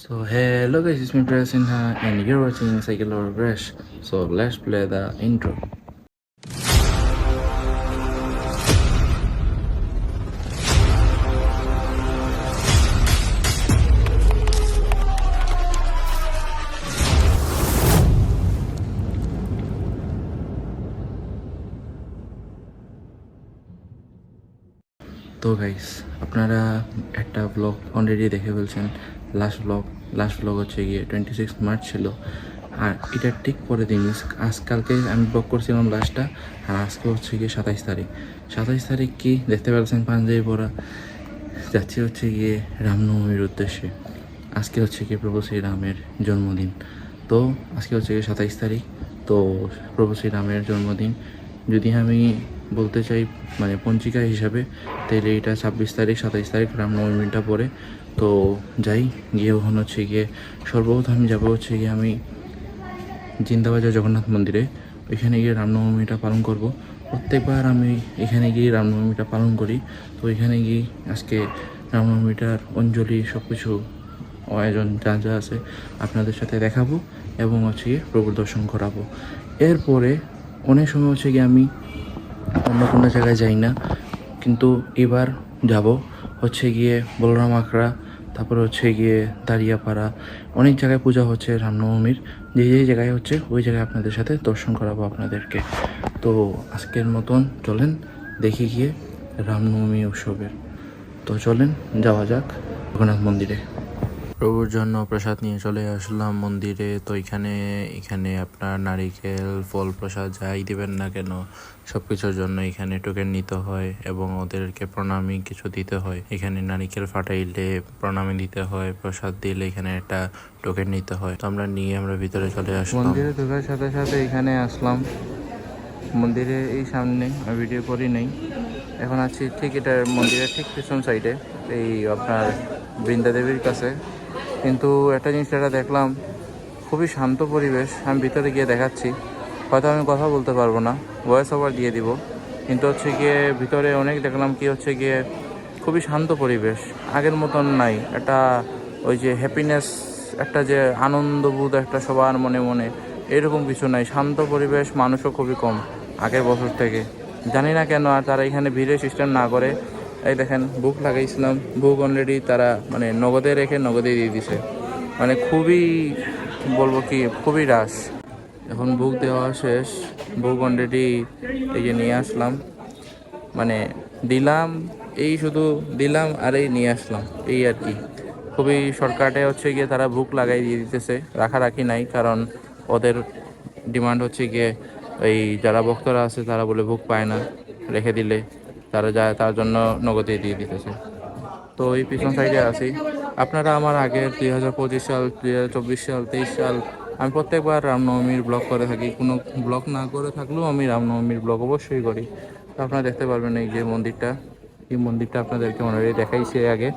So hello guys, it's me Press Sinha and you're watching Cycle or Brush. So let's play the intro. তো guys, আপনারা একটা blog already দেখে ফেলছেন। Last blog হচ্ছে গিয়ে 26 March ছিল, আর এটা ঠিক পরে দিন আজকালকে আমি ব্লগ করছিলাম লাস্টটা, আর আজকে হচ্ছে গিয়ে 27 তারিখ কি দেখতে পাচ্ছেন, পাঞ্জাবি পরা যাচ্ছি হচ্ছে গিয়ে রামনবমীর উদ্দেশ্যে। আজকে হচ্ছে গিয়ে প্রভু শ্রীরামের জন্মদিন। তো আজকে হচ্ছে গিয়ে 27 তারিখ, তো প্রভু শ্রীরামের জন্মদিন যদি আমি বলতে চাই মানে পঞ্জিকা হিসাবে, তাহলে এটা 26 তারিখ 27 তারিখ রামনবমীটা পরে। তো যাই গিয়ে ওখানে হচ্ছে গিয়ে সর্বপ্রথম আমি যাবো হচ্ছে গিয়ে আমি জিন্দাবাজার জগন্নাথ মন্দিরে। ওইখানে গিয়ে রামনবমীটা পালন করব। প্রত্যেকবার আমি এখানে গিয়ে রামনবমীটা পালন করি। তো এখানে গিয়ে আজকে রামনবমীটার অঞ্জলি সব কিছু আয়োজন যা যা আছে আপনাদের সাথে দেখাবো, এবং হচ্ছে গিয়ে প্রভুর দর্শন করাবো। এরপরে অনেক সময় হচ্ছে গিয়ে আমি অন্য কোনো জায়গায় যাই না, কিন্তু এবার যাব হচ্ছে গিয়ে বলরাম আখড়া, তারপরে হচ্ছে গিয়ে দাঁড়িয়াপাড়া, অনেক জায়গায় পূজা হচ্ছে রামনবমীর। যে যে জায়গায় হচ্ছে ওই জায়গায় আপনাদের সাথে দর্শন করাবো আপনাদেরকে। তো আজকের মতন চলেন দেখি গিয়ে রামনবমী উৎসবের। তো চলেন যাওয়া যাক জগন্নাথ মন্দিরে। প্রভুর জন্য প্রসাদ নিয়ে চলে আসলাম মন্দিরে। তো এখানে আপনার নারিকেল, ফল, প্রসাদ যাই দেবেন না কেন সব কিছুর জন্য এখানে টোকেন নিতে হয়, এবং ওদেরকে প্রণামী কিছু দিতে হয়। এখানে নারিকেল ফাটাইলে প্রণামী দিতে হয়, প্রসাদ দিলে এখানে একটা টোকেন নিতে হয়। তো আমরা ভিতরে চলে আসলাম। মন্দিরে ঢোকার সাথে সাথে এখানে আসলাম। মন্দিরে এই সামনে ভিডিও করি নেই, এখন আছি ঠিক এটা মন্দিরের ঠিক পিছন সাইডে, এই আপনার বৃন্দাদেবীর কাছে। কিন্তু একটা জিনিস যেটা দেখলাম, খুবই শান্ত পরিবেশ। আমি ভিতরে গিয়ে দেখাচ্ছি, হয়তো আমি কথা বলতে পারবো না, ভয়েস ওভার দিয়ে দিব, কিন্তু হচ্ছে গিয়ে ভিতরে অনেক দেখলাম কি হচ্ছে গিয়ে খুবই শান্ত পরিবেশ, আগের মতন নাই। একটা ওই যে হ্যাপিনেস, একটা যে আনন্দবোধ একটা সবার মনে মনে, এরকম কিছু নাই। শান্ত পরিবেশ, মানুষও খুবই কম আগের বছর থেকে। জানি না কেন আর তারা এখানে ভিড়ের সিস্টেম না করে। এই দেখেন বুক লাগাইছিলাম, বুক অলরেডি তারা মানে নগদে রেখে নগদে দিয়ে দিছে। মানে খুবই বলবো কি, খুবই রাশ। এখন বুক দেওয়া শেষ, বুক অলরেডি এই যে নিয়ে আসলাম, মানে দিলাম, এই শুধু দিলাম আর এই নিয়ে আসলাম, এই আর কি। খুবই শর্টকাটে হচ্ছে গিয়ে তারা বুক লাগাই দিয়ে দিতেছে, রাখি নাই, কারণ ওদের ডিমান্ড হচ্ছে গিয়ে এই যারা ভক্তরা আছে তারা বলে বুক পায় না, রেখে দিলে তারা যায়, তার জন্য নগদে দিয়ে দিতেছে। তো এই পিছন সাইডে আছি। আপনারা আমার আগের 2025 সাল, 2024 সাল, 23 সাল আমি প্রত্যেকবার রামনবমীর ব্লগ করে থাকি। কোনো ব্লগ না করে থাকলেও আমি রামনবমীর ব্লগ অবশ্যই করি। তো আপনারা দেখতে পারবেন এই যে মন্দিরটা, এই মন্দিরটা আপনাদেরকে অলরেডি দেখাইছি আগে।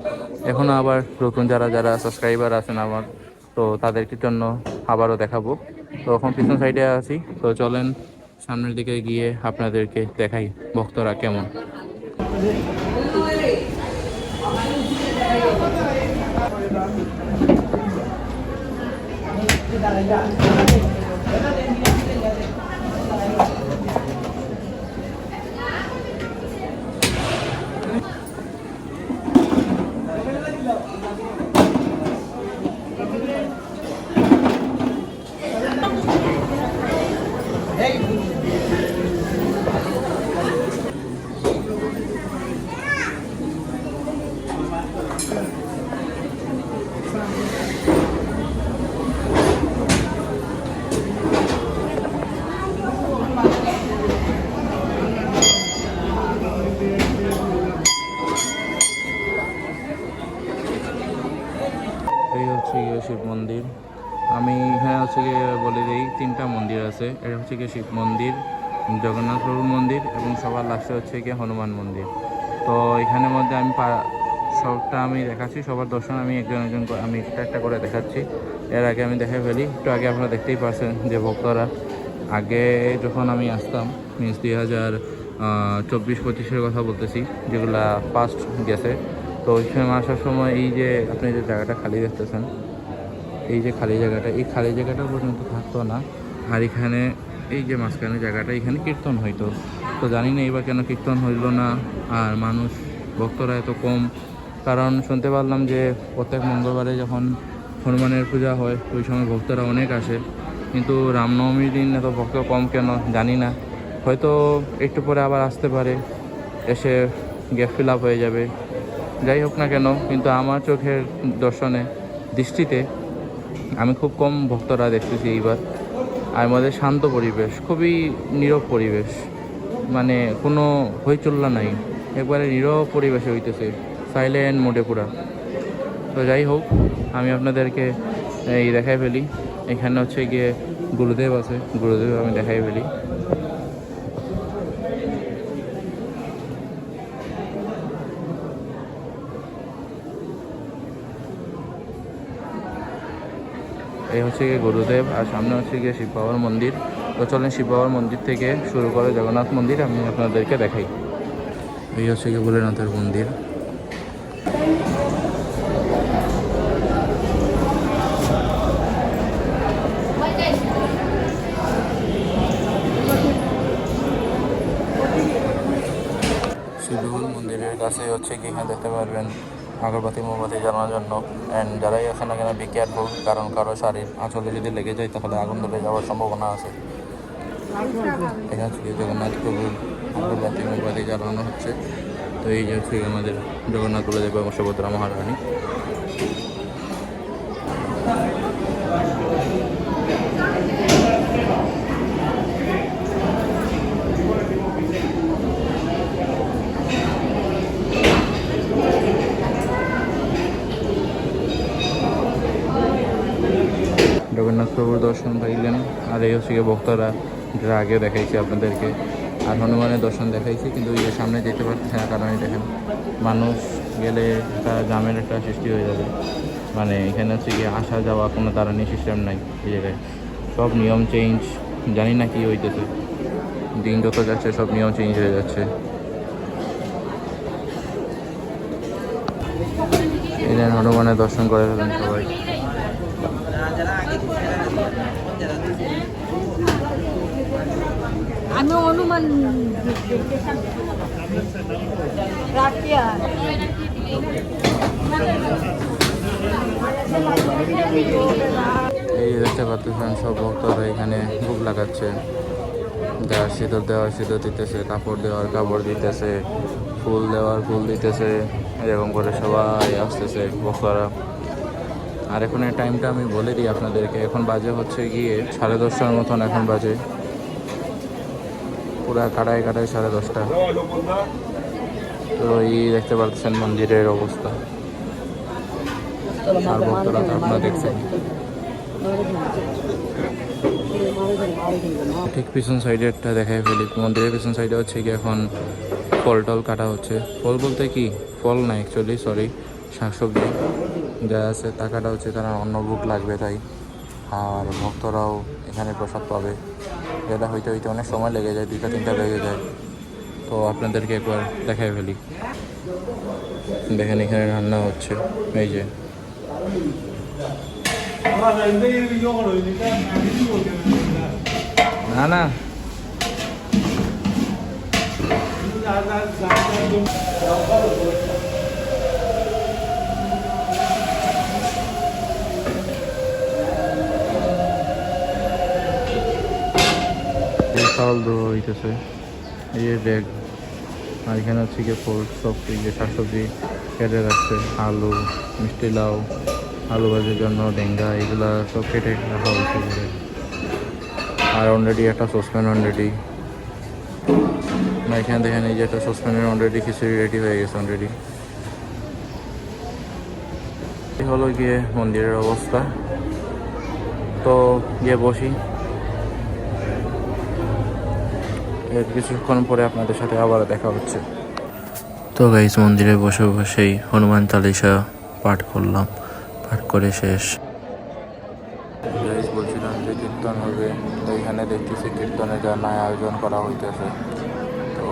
এখনও আবার নতুন যারা যারা সাবস্ক্রাইবার আছেন আমার, তো তাদেরকে জন্য আবারও দেখাবো। তো এখন পিছন সাইডে আছি, তো চলেন সামনের দিকে গিয়ে আপনাদেরকে দেখাই ভক্তরা কেমন। এই হচ্ছে গিয়ে শিব মন্দির। আমি এখানে হচ্ছে গিয়ে বলে দিই, 3টা মন্দির আছে। এটা হচ্ছে গিয়ে শিব মন্দির, জগন্নাথ প্রভুর মন্দির, এবং সবার লাস্টে হচ্ছে গিয়ে হনুমান মন্দির। তো এখানের মধ্যে আমি সবটা আমি দেখাচ্ছি, সবার দর্শন আমি একজন আমি একটা করে দেখাচ্ছি। এর আগে আমি দেখে ফেলি, একটু আগে আপনারা দেখতেই পাচ্ছেন যে ভক্তরা আগে যখন আমি আসতাম, মিনস 2024-25-এর কথা বলতেছি, যেগুলা ফার্স্ট গেছে। তো ওই সময় আসার সময় এই যে আপনি যে জায়গাটা খালি দেখতেছেন, এই যে খালি জায়গাটা, এই খালি জায়গাটা পর্যন্ত থাকতো না। আর এখানে এই যে মাঝখানে জায়গাটা, এখানে কীর্তন হইতো। তো জানি না এবার কেন কীর্তন হইল না আর মানুষ ভক্তরা এত কম। কারণ শুনতে পারলাম যে প্রত্যেক মঙ্গলবারে যখন হনুমানের পূজা হয় ওই সময় ভক্তরা অনেক আসে, কিন্তু রামনবমীর দিন এত ভক্ত কম কেন জানি না। হয়তো একটু পরে আবার আসতে পারে, এসে গ্যাপ ফিল আপ হয়ে যাবে। যাই হোক না কেন, কিন্তু আমার চোখের দর্শনে দৃষ্টিতে আমি খুব কম ভক্তরা দেখতেছি এইবার। আর আমাদের শান্ত পরিবেশ, খুবই নীরব পরিবেশ, মানে কোনো হইচল্লা নাই, একবারে নীরব পরিবেশে হইতেছে, সাইলেন্ট মোডে পুরা। তো যাই হোক, আমি আপনাদেরকে এই দেখাই ফেলি। এখানে হচ্ছে গিয়ে গুরুদেব আছে, গুরুদেব আমি দেখাই ফেলি। এই হচ্ছে গিয়ে গুরুদেব, আর সামনে হচ্ছে গিয়ে শিব বাবার মন্দির। তো চলেন শিব বাবার মন্দির থেকে শুরু করে জগন্নাথ মন্দির আমি আপনাদেরকে দেখাই। এই হচ্ছে গিয়ে ভোলেনাথের মন্দির। শিব মন্দিরের কাছে হচ্ছে কি এখানে দেখতে পারবেন আগরবাতি মোমবাতি জ্বালানোর জন্য। অ্যান্ড যারাই আছে না কেন বি কেয়ারফুল, কারণ কারো শাড়ির আঁচলে যদি লেগে যায় তাহলে আগুন ধরে যাওয়ার সম্ভাবনা আছে। এখানে হচ্ছে জগন্নাথ প্রভুর আগরবাতি মোমবাতি জ্বালানো হচ্ছে। তো এই যে হচ্ছে আমাদের জগন্নাথ বলদেব এবং সুভদ্রা মহারানী। জগন্নাথ প্রভুর দর্শন পাইলেন। আর এই হচ্ছে গিয়ে ভক্তরা, যেটা আগে দেখাইছি আপনাদেরকে। আর হনুমানের দর্শন দেখাইছি, কিন্তু এই সামনে যেতে পারতেছে না, কারণ দেখেন মানুষ গেলে একটা জামের একটা সৃষ্টি হয়ে যাবে। মানে এখানে হচ্ছে গিয়ে আসা যাওয়া কোনো দাঁড়ানি সিস্টেম নাই এই জায়গায়, সব নিয়ম চেঞ্জ। জানি না কি হইতেছে, দিন যত যাচ্ছে সব নিয়ম চেঞ্জ হয়ে যাচ্ছে। এই জন্য হনুমানের দর্শন করে ফেলেন সবাই। আমি হনুমান এই দেখতে পাচ্ছেন সব ভক্তরা এখানে ভোগ লাগাচ্ছে। দেওয়ার সিঁদুর দিতেছে, কাপড় দেওয়ার কাপড় দিতেছে, ফুল দেওয়ার ফুল দিতেছে। এরকম করে সবাই আসতেছে ভক্তরা। আর এখন এই টাইমটা আমি বলে দিই আপনাদেরকে, এখন বাজে হচ্ছে গিয়ে 10:30 মতন এখন বাজে, পুরা কাটায় 10:30। তো এই দেখতে পাচ্ছেন মন্দিরের অবস্থা, আর ভক্তরা তো আপনারা দেখছেন। ঠিক পিছন সাইডে একটা দেখাই ফেলি, মন্দিরের পিছন সাইডে হচ্ছে কি এখন ফল টল কাটা হচ্ছে। ফল বলতে কি, ফল না অ্যাকচুয়ালি, সরি, শাকসবজি যা আছে তা কাটা হচ্ছে, কারণ অন্য ভোগ লাগবে তাই। আর ভক্তরাও এখানে প্রসাদ পাবে। এটা হইতে হইতে অনেক সময় লেগে যায়, 2টা-3টা লেগে যায়। তো আপনাদেরকে একবার দেখাই ফেলি। দেখেন এখানে রান্না হচ্ছে, এই যে না না চাউল দেওয়া হইতেছে, এই যে ব্যাগ। আর এখানে হচ্ছে গিয়ে ফল, সব যে শাকসবজি কেটে রাখছে, আলু, মিষ্টি লাউ, আলু ভাজির জন্য ডেঙ্গা, এগুলা সব কেটে রাখা হয়েছে। আর অলরেডি একটা সসপ্যান অলরেডি, না এখানে দেখেন এই যে একটা সসপ্যানের অলরেডি খিচুড়ি রেডি হয়ে গেছে অলরেডি। এই হলো গিয়ে মন্দিরের অবস্থা। তো গিয়ে বসি, এর কিছুক্ষণ পরে আপনাদের সাথে আবার দেখা হচ্ছে। তো গাইস, মন্দিরে বসে বসেই হনুমান চালিসা পাঠ করলাম, পাঠ করে শেষ। গাইস বলছিলাম যে কীর্তন হবে, তো এখানে দেখতেছি কীর্তনের জন্য আয়োজন করা হইতেছে। তো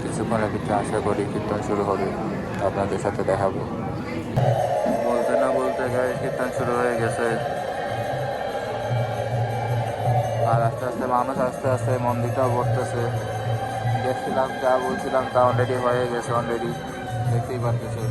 কিছুক্ষণের ভিতরে আশা করি কীর্তন শুরু হবে, আপনাদের সাথে দেখাবো। বলতে না বলতে বলতে গায়ে কীর্তন শুরু হয়ে গেছে, আর আস্তে আস্তে মানুষ আস্তে আস্তে মন্দিরটাও ভরতেছে। দেখছিলাম যা বলছিলাম তা অলরেডি হয়ে গেছে, অলরেডি দেখতেই পারতেছে।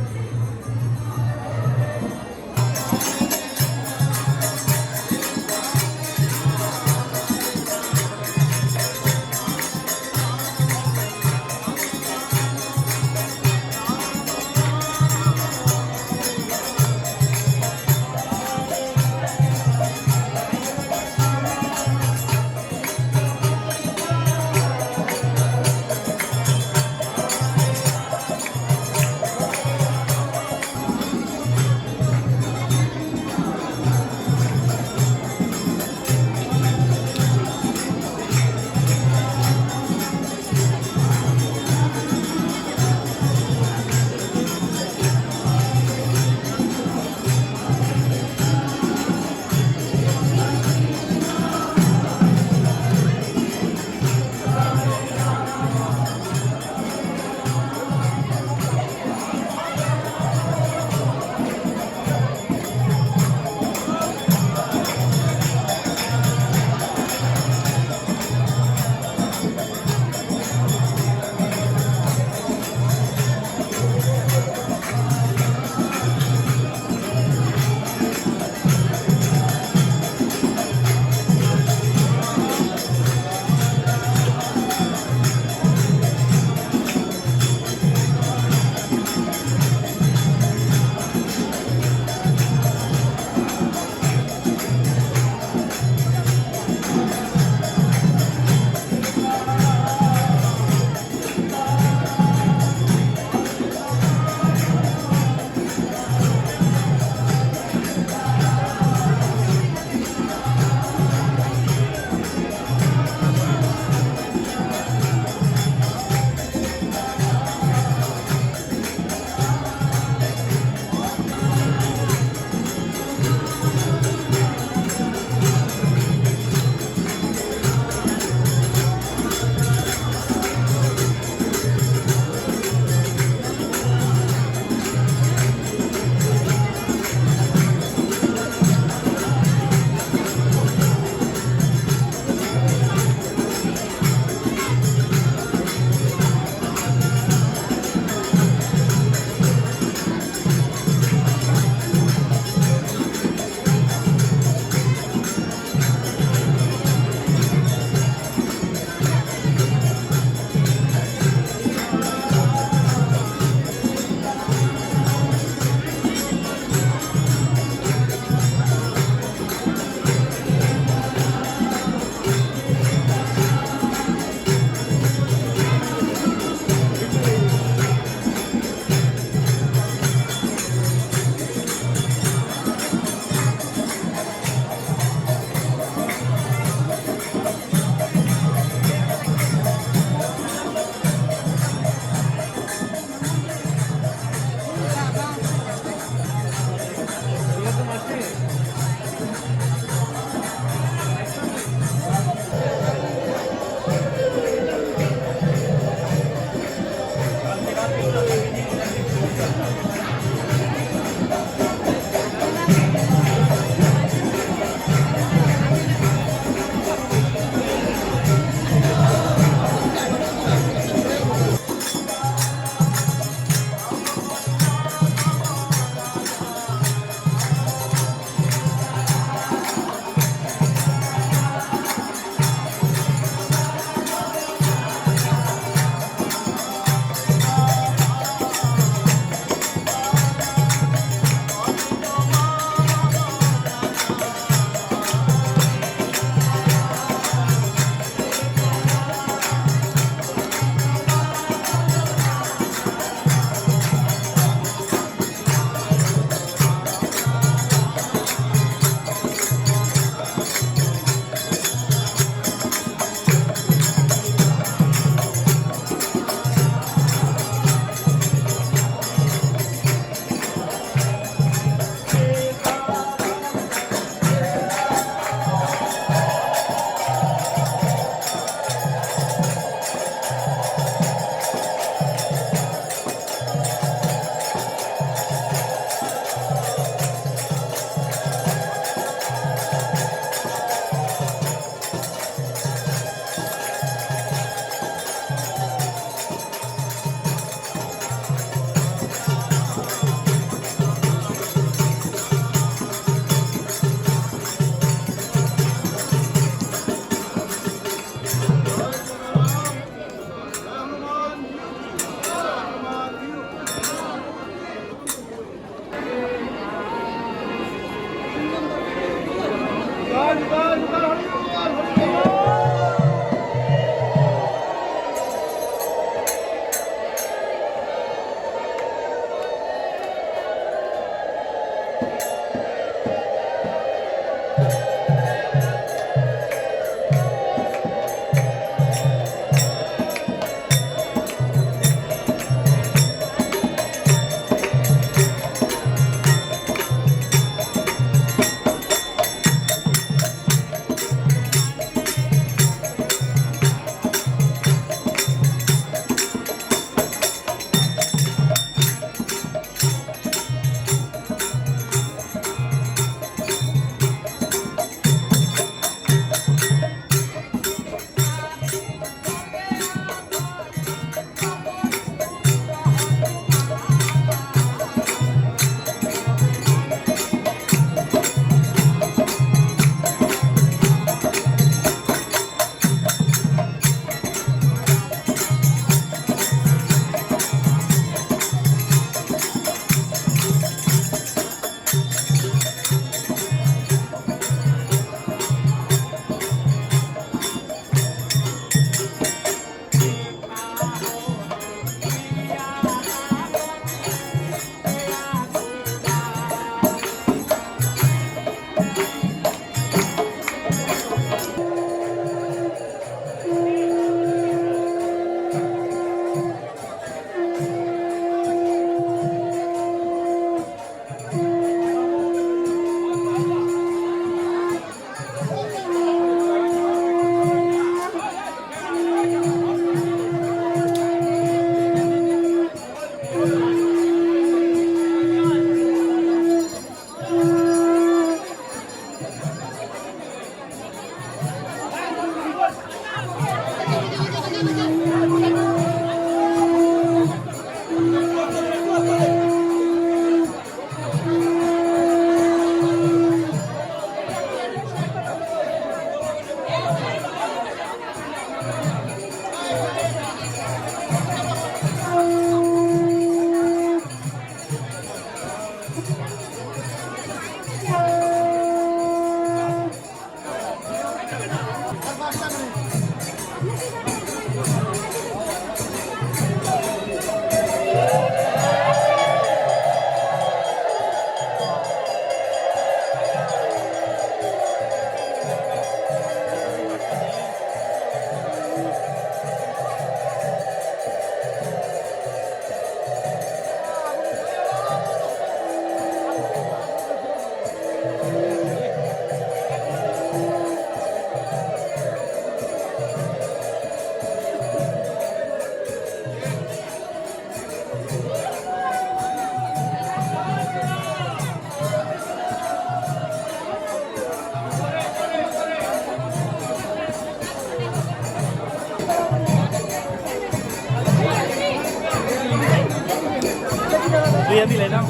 Lihat di lenong.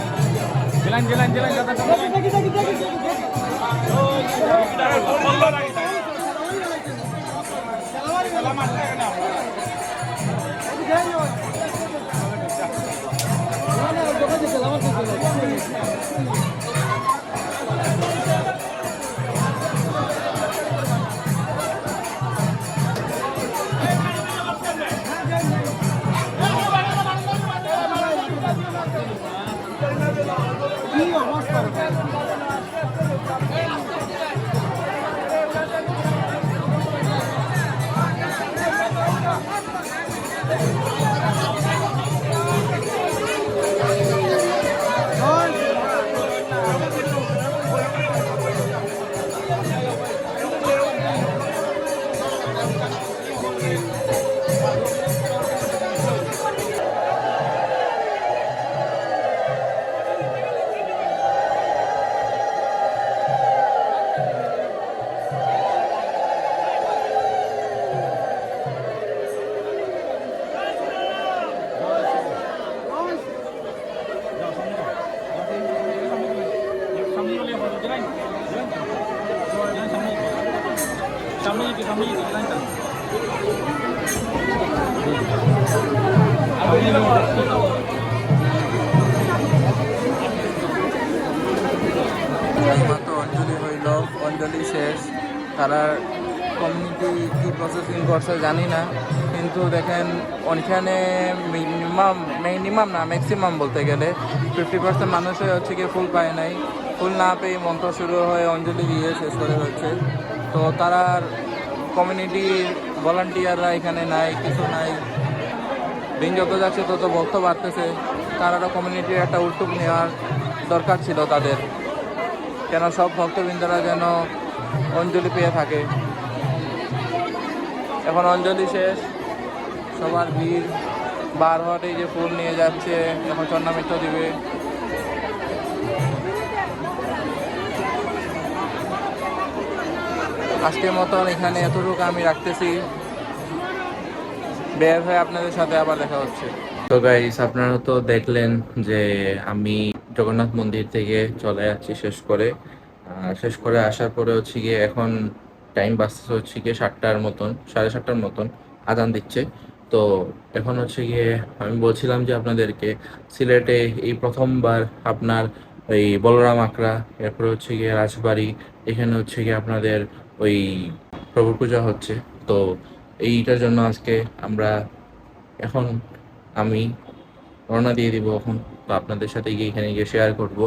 Jalan kata অঞ্জলি হইল, অঞ্জলি শেষ। তারা কমিউনিটি কি প্রসেসিং করছে জানি না, কিন্তু দেখেন ওইখানে মিনিমাম না ম্যাক্সিমাম বলতে গেলে 50% মানুষই হচ্ছে কি ফুল পায় নাই। ফুল না পেয়ে মন্ত্র শুরু হয়ে অঞ্জলি দিয়ে শেষ করে হচ্ছে। তো তারা কমিউনিটির ভলান্টিয়াররা এখানে নাই, কিছু নাই। দিন যত যাচ্ছে তত ভক্ত বাড়তেছে। তারা কমিউনিটির একটা উদ্যোগ নেওয়ার দরকার ছিল তাদের, কেন সব ভক্তবৃন্দরা যেন অঞ্জলি পেয়ে থাকে। এখন অঞ্জলি শেষ, সবার ভিড় বার হওয়াতে যে ফুল নিয়ে যাচ্ছে, এখন চন্নামিত্র দিবে। আজকের মতন এখানে এতটুকু আমি রাখতেছি, বের হয়ে আপনাদের সাথে আবার দেখা হচ্ছে। তো গাইস, আপনারা তো দেখলেন যে আমি জগন্নাথ মন্দির থেকে চলে যাচ্ছি শেষ করে আসার পরে হচ্ছে গিয়ে এখন টাইম বাজতেছে হচ্ছে গিয়ে 7টার মতন, 7:30টার মতন আজান দিচ্ছে। তো এখন হচ্ছে গিয়ে আমি বলছিলাম যে আপনাদেরকে সিলেটে এই প্রথমবার আপনার ওই বলরাম আখড়া, এরপরে হচ্ছে গিয়ে রাজবাড়ি, এখানে হচ্ছে গিয়ে আপনাদের ওই প্রভু পূজা হচ্ছে। তো এইটার জন্য আজকে এখন আমি রওনা দিয়ে দিব এখন। তো আপনাদের সাথে গিয়ে এখানে গিয়ে শেয়ার করব।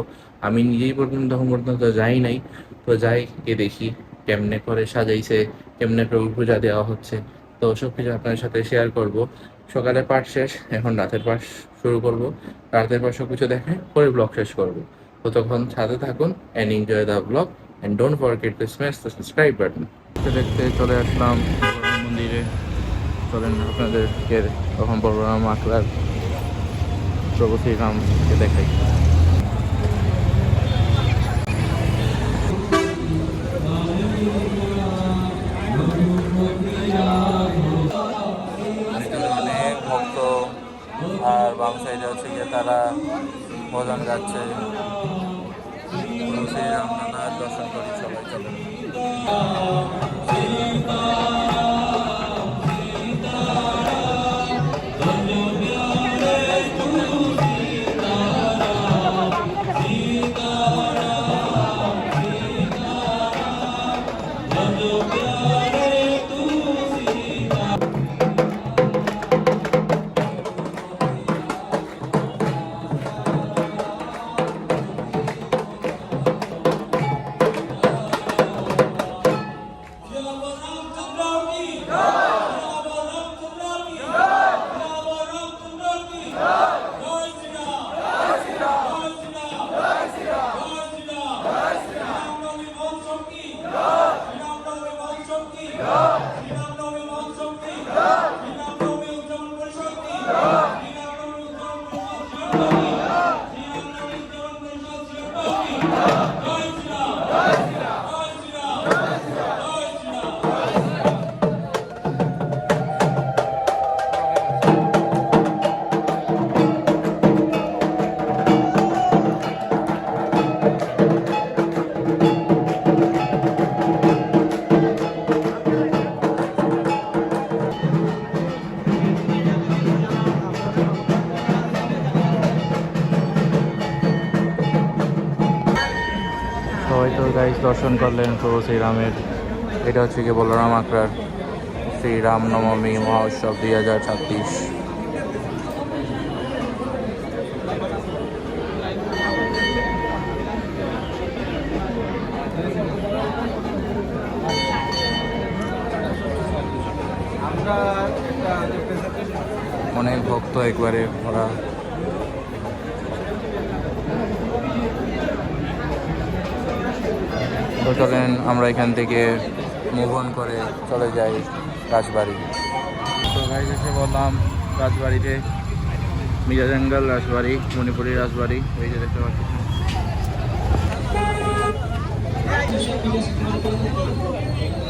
আমি নিজেই তখন পর্যন্ত যাই নাই, তো যাই গিয়ে দেখি কেমনে করে সাজাইছে, কেমনে প্রভু পূজা দেওয়া হচ্ছে। তো সব কিছু আপনাদের সাথে শেয়ার করব। সকালের পাঠ শেষ, এখন রাতের পাঠ শুরু করব। রাতের পাঠ সব কিছু দেখে পরে ব্লগ শেষ করব। তো তখন সাথে থাকুন and enjoy the blog and don't forget to smash the subscribe button. দেখতে চলে আসলাম মন্দিরে। চলেন আপনাদেরকে তখন বলরাম আখড়ার প্রভু শ্রীরামকে দেখাই। অনেক ভক্ত, আর বাম সাইডে হচ্ছে গিয়ে তারা ভজন গাচ্ছে। প্রভু শ্রীরামনাথ দর্শন করি সবাই, চলেন। সবাই তো গাইস দর্শন করলেন প্রভু শ্রীরামের। এটা হচ্ছে কি বলরাম আখড়ার শ্রীরাম নবমী মহোৎসব 2026। অনেক ভক্ত একবারে ভরা। তো চলেন আমরা এখান থেকে মুভ অন করে চলে যাই রাজবাড়ি। তো ভাই এসে বললাম রাজবাড়িতে, মির্জাজঙ্গল রাজবাড়ি, মণিপুরি রাজবাড়ি, এই যে দেখতে পাচ্ছি।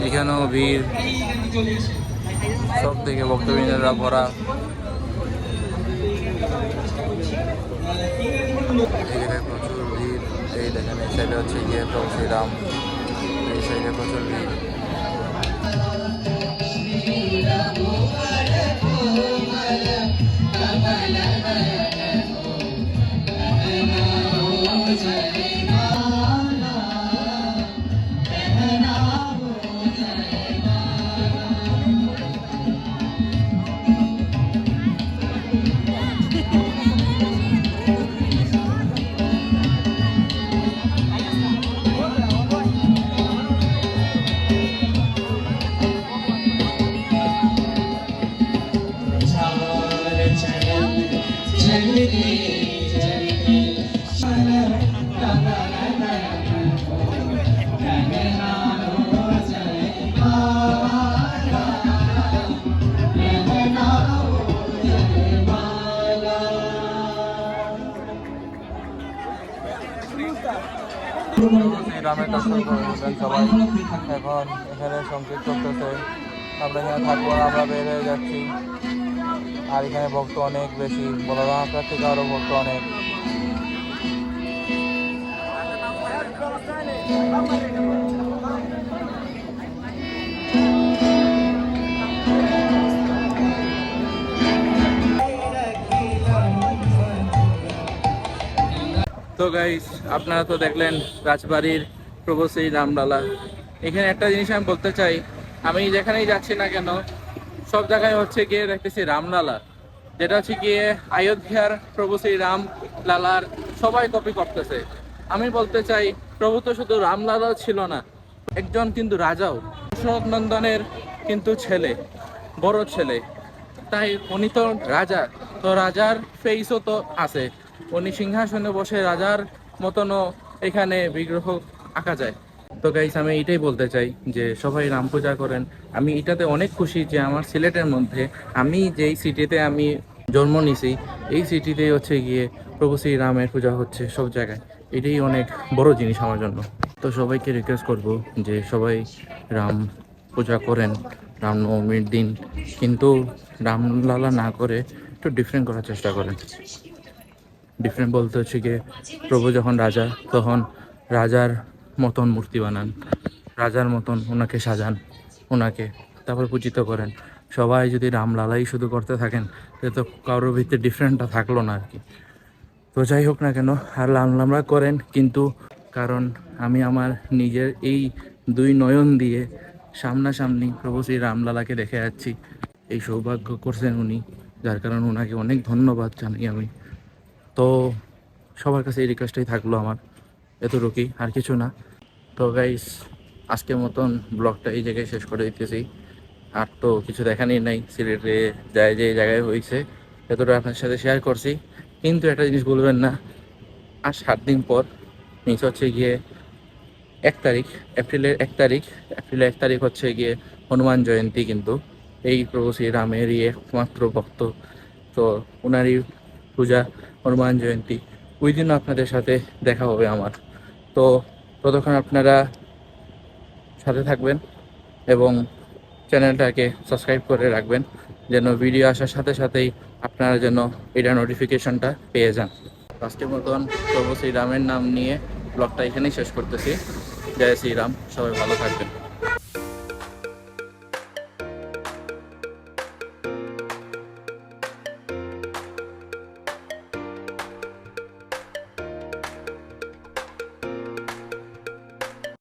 এখানেও ভিড়, সব থেকে ভক্তবৃন্দরা ভরা। এই জায়গায় প্রচুর ভিড়। এই দেখেন এই সাইডে হচ্ছে গিয়ে প্রভু শ্রীরাম, এই সাইডে প্রচুর ভিড়। রামের দর্শন করবেন সবাই। এখন এখানে সংকীর্ণ চলতেছে, আমরা এখানে থাকবো না, আমরা বের হয়ে যাচ্ছি। আর এখানে ভক্ত অনেক বেশি, বলরাম আখড়ার থেকে আরও ভক্ত অনেক। তো গাইস, আপনারা তো দেখলেন রাজবাড়ির প্রভু শ্রী রামলালা। এখানে একটা জিনিস আমি বলতে চাই, আমি যেখানেই যাচ্ছি না কেন সব জায়গায় হচ্ছে গিয়ে দেখতেছি রামলালা, যেটা হচ্ছে গিয়ে অযোধ্যার প্রভু শ্রী রাম লালার সবাই কপি করতেছে। আমি বলতে চাই, প্রভু তো শুধু রামলালা ছিল না, একজন কিন্তু রাজাও, দশরথ নন্দনের কিন্তু ছেলে, বড় ছেলে। তাই উনি তো রাজা, তো রাজার ফেসও তো আছে, উনি সিংহাসনে বসে রাজার মতনও এখানে বিগ্রহ আঁকা যায়। তো গাইস, আমি এটাই বলতে চাই যে সবাই রাম পূজা করেন। আমি এটাতে অনেক খুশি যে আমার সিলেটের মধ্যে, আমি যেই সিটিতে আমি জন্ম নিছি, এই সিটিতে হচ্ছে গিয়ে প্রভু শ্রী রামের পূজা হচ্ছে সব জায়গায়। এটাই অনেক বড় জিনিস আমার জন্য। তো সবাইকে রিকোয়েস্ট করব যে সবাই রাম পূজা করেন রামনবমীর দিন, কিন্তু রামলালা না করে একটু ডিফারেন্ট করার চেষ্টা করেন। ডিফারেন্ট বলতে হচ্ছে গিয়ে, প্রভু যখন রাজা, তখন রাজার মতন মূর্তি বানান, রাজার মতন ওনাকে সাজান, ওনাকে তারপর পূজিত করেন। সবাই যদি রামলালাই শুধু করতে থাকেন, তাহলে তো কারোর ভিতরে ডিফারেন্টটা থাকলো না আর কি। তো যাই হোক না কেন, আর রামলামরা করেন, কিন্তু কারণ আমি আমার নিজের এই দুই নয়ন দিয়ে সামনাসামনি প্রভু শ্রী রামলালাকে দেখে যাচ্ছি। এই সৌভাগ্য করছেন উনি, যার কারণে ওনাকে অনেক ধন্যবাদ জানাই আমি। তো সবার কাছে এই রিকোয়েস্টটাই থাকলো আমার, এতটুকুই, আর কিছু না। তো গাইস, আজকের মতন ব্লগটা এই জায়গায় শেষ করে দিতেছি। আর তো কিছু দেখানোর নাই, সিলেটে যায় যে জায়গায় হয়েছে এতটা আপনার সাথে শেয়ার করছি। কিন্তু একটা জিনিস বলবেন না, আর 7 দিন পর মিস হচ্ছে গিয়ে 1 তারিখ, এপ্রিলের 1 তারিখ, এপ্রিলের 1 তারিখ হচ্ছে গিয়ে হনুমান জয়ন্তী। কিন্তু এই প্রভু শ্রী রামেরই একমাত্র ভক্ত, তো ওনারই পূজা, হনুমান জয়ন্তী, ওই দিনও আপনাদের সাথে দেখা হবে আমার। তো ততক্ষণ আপনারা সাথে থাকবেন এবং চ্যানেলটাকে সাবস্ক্রাইব করে রাখবেন, যেন ভিডিও আসার সাথে সাথেই আপনারা যেন এটা নোটিফিকেশনটা পেয়ে যান। আজকের মতন প্রভু শ্রীরামের নাম নিয়ে ব্লগটা এখানেই শেষ করতেছি। জয় শ্রীরাম, সবাই ভালো থাকবেন।